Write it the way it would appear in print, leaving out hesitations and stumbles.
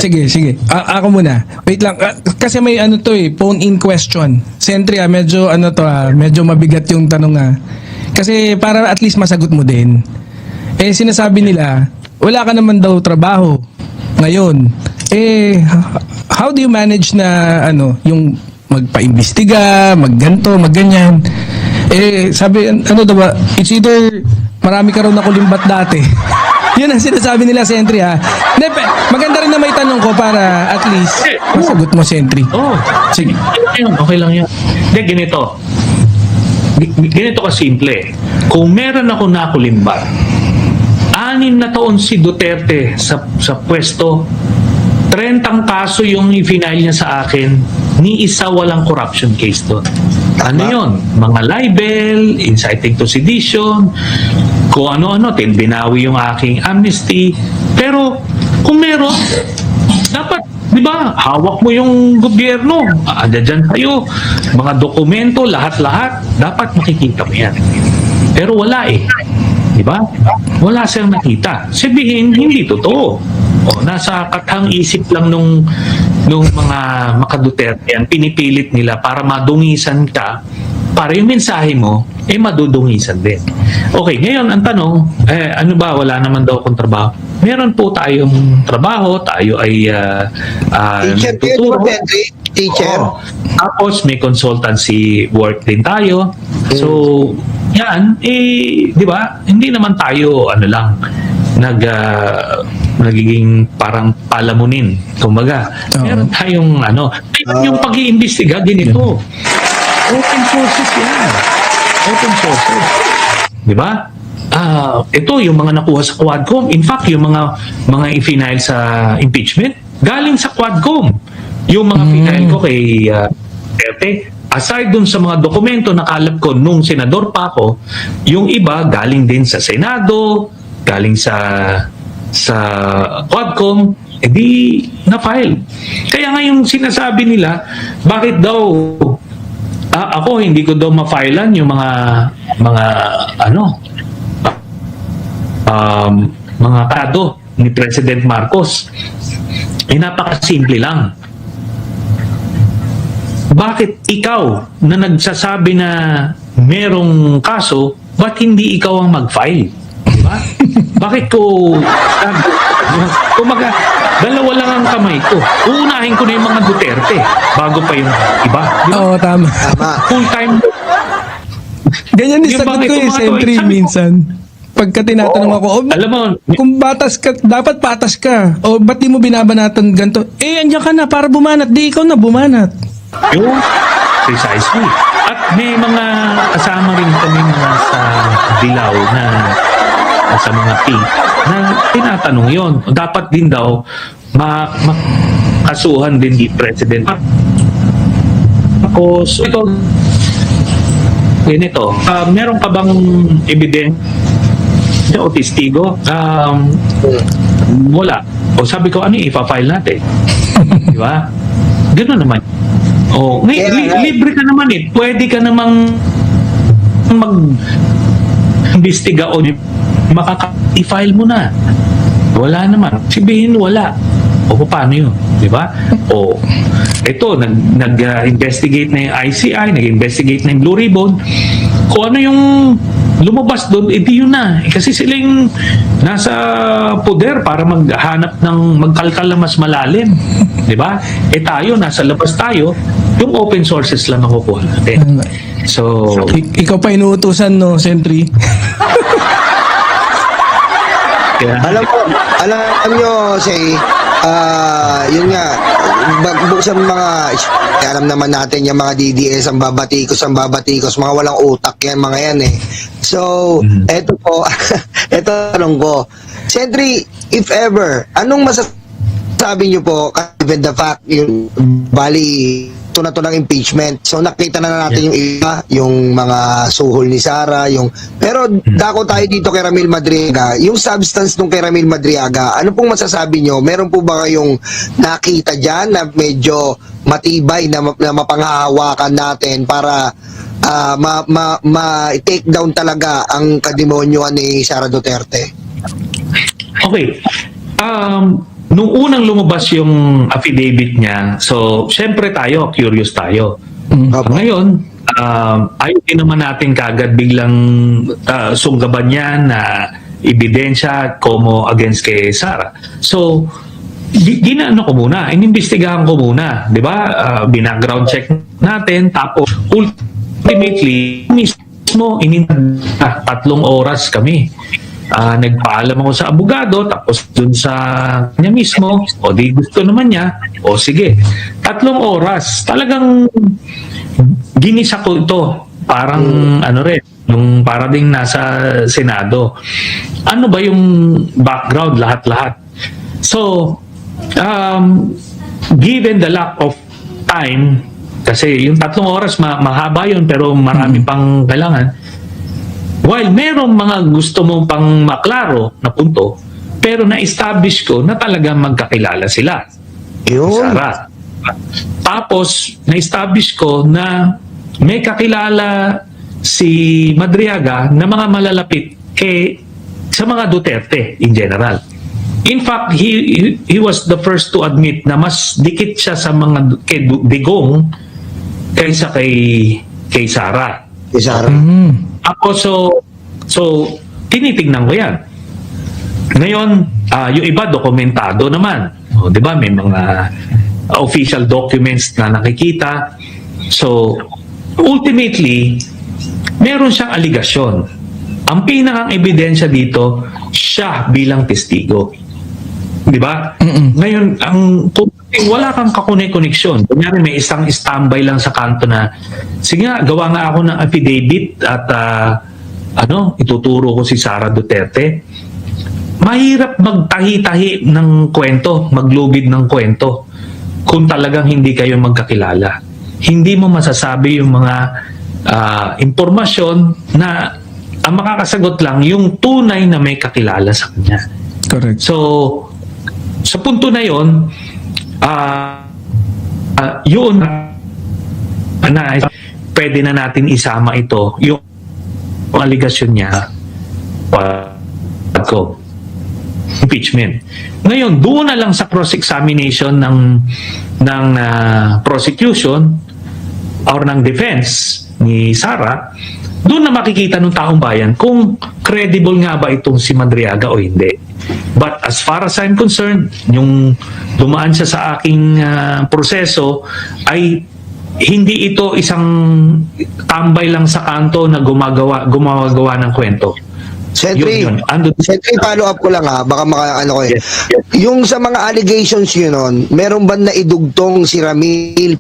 Sige. Ako muna. Wait lang. Kasi may ano to phone-in question. Sentry medyo ano to medyo mabigat yung tanong Kasi para at least masagot mo din. Sinasabi nila, wala ka naman daw trabaho ngayon. How do you manage na yung magpa-imbestiga, magganto, magganyan? Sabi, ano daw ba, it's either marami ka raw nakulimbat dati. Yun ang sinasabi nila, Sentry maganda rin na may tanong ko para at least masagot mo, Sentry. Sige. Okay lang yan. Hindi, ganito. Ganito kasimple. Kung meron ako nakulimbat, 6 na taon si Duterte sa pwesto, 30 kaso yung i-final niya sa akin, ni isa walang corruption case doon. Ano yun? Mga libel, inciting to sedition, kung ano-ano, binawi yung aking amnesty. Pero kung meron, dapat, di ba, hawak mo yung gobyerno, dyan kayo, mga dokumento, lahat-lahat, dapat makikita mo yan. Pero wala di ba? Wala siyang nakita. Sabihin, hindi totoo. Nasa kathang isip lang nung mga makaduterte yan, pinipilit nila para madungisan ka, para yung mensahe mo, madudungisan din. Okay, ngayon, ang tanong, ano ba, wala naman daw akong trabaho? Meron po tayong trabaho, tayo ay Teacher, teacher. Tapos may consultancy work din tayo. So, yan, di ba, hindi naman tayo, nagiging parang palamunin. Kumbaga, meron tayong yung pag-iimbestiga, ganito. Open sources yan. Open sources. Di ba? Ito, yung mga nakuha sa Quadcom. In fact, yung mga i-final sa impeachment, galing sa Quadcom. Yung mga final ko kay Duterte, aside dun sa mga dokumento na kalap ko nung senador pa ako, yung iba galing din sa Senado, galing sa Quadcom, di na-file. Kaya nga yung sinasabi nila, bakit daw ako hindi ko daw ma-filean yung mga kado ni President Marcos. Napakasimple lang. Bakit ikaw na nagsasabi na merong kaso, ba't hindi ikaw ang mag-file? Diba? Bakit ko kumaga, dalawa lang ang kamay ko. Uunahin ko na yung mga Duterte bago pa yung iba. Diba? Oo, tama. Full time. Ganyan din sagot ko Sentry minsan. Pagka tinatanong ako, alam mo, kung batas ka, dapat patas ka. O ba't di mo binabanatan ganito? Andiyan ka na para bumanat. Di ikaw na bumanat. Yun, precisely. At may mga kasama rin kami mga sa Dilaw na sa mga pink na tinatanong yon. Dapat din daw makasuhan din di President. Ako, so ito, ganito, meron ka bang ebidensya o testigo? Wala. O sabi ko, ano ipa-file natin? Di ba? Gano'n naman. Libre ka naman Pwede ka namang mag-imbestiga o i-file mo na. Wala naman. Sabihin wala. O paano yun? Di ba? Ito, nag-investigate na yung ICI, nag-investigate na yung Blue Ribbon. Kung ano yung lumabas doon, di yun na. Kasi sila yung nasa poder para maghanap ng magkalkal na mas malalim. Di ba? Tayo, nasa labas tayo, yung open sources lang nakukuha natin. So, ikaw pa inuutusan, no, Sentry? Alam nyo, say, yun nga, buksan mga, alam naman natin yung mga DDS, ang babatikos, mga walang utak yan, mga yan So, eto po, eto tanong ko. Sentry, if ever, anong masasabi nyo po, given the fact, yung bali, ito na to ng impeachment. So nakita na natin yung iba, yung mga suhol ni Sara, pero dako tayo dito kay Ramil Madriaga. Yung substance nung kay Ramil Madriaga, ano pong masasabi nyo? Meron po ba kayong nakita dyan na medyo matibay na mapanghahawakan natin para ma-take down talaga ang kademonyoan ni Sara Duterte? Okay. nung unang lumabas yung affidavit niya, so syempre tayo, curious tayo. Opo. Ngayon, ayaw din naman natin kagad biglang sunggaban niya na ebidensya como against kay Sara. So, ginaano ko muna, inimbestigahan ko muna, di ba? Bina-ground check natin, tapos ultimately, mismo, 3 oras kami. Nagpaalam ako sa abogado, tapos dun sa kanya mismo, o di gusto naman niya, o sige. 3 oras. Talagang ginisa ko ito. Parang ano rin, yung para ding nasa Senado. Ano ba yung background, lahat-lahat? So, given the lack of time, kasi yung 3 oras, mahaba yun, pero marami pang kailangan. While merong mga gusto mong pang maklaro na punto, pero na-establish ko na talagang magkakilala sila. Yun. Sara. Tapos, na-establish ko na may kakilala si Madriaga na mga malalapit sa mga Duterte in general. In fact, he was the first to admit na mas dikit siya sa mga kay Digong kaysa kay Sara. Sara. Ako, so tinitignan ko yan. Ngayon, yung iba dokumentado naman. O, di ba? May mga official documents na nakikita. So, ultimately, meron siyang aligasyon. Ang pinakang ebidensya dito, siya bilang testigo. Di ba? Ngayon, kung wala kang kakoneksyon, kunyari may isang standby lang sa kanto na, sige nga, gawa nga ako ng affidavit at ituturo ko si Sara Duterte. Mahirap magtahi-tahi ng kwento, maglubid ng kwento kung talagang hindi kayo magkakilala. Hindi mo masasabi yung mga impormasyon na ang makakasagot lang yung tunay na may kakilala sa kanya. Correct. So, sa punto na yon, yun na pwede na natin isama ito, yung aligasyon niya ko impeachment. Ngayon, doon na lang sa cross-examination ng prosecution or ng defense ni Sara, doon na makikita ng taong bayan kung credible nga ba itong si Madriaga o hindi. But as far as I'm concerned, yung dumaan siya sa aking proseso ay hindi ito isang tambay lang sa kanto na gumagawa ng kwento. Sentry, Sentry, follow up ko lang baka makaano ko Yes. Yung sa mga allegations yun meron ba na idugtong si Ramil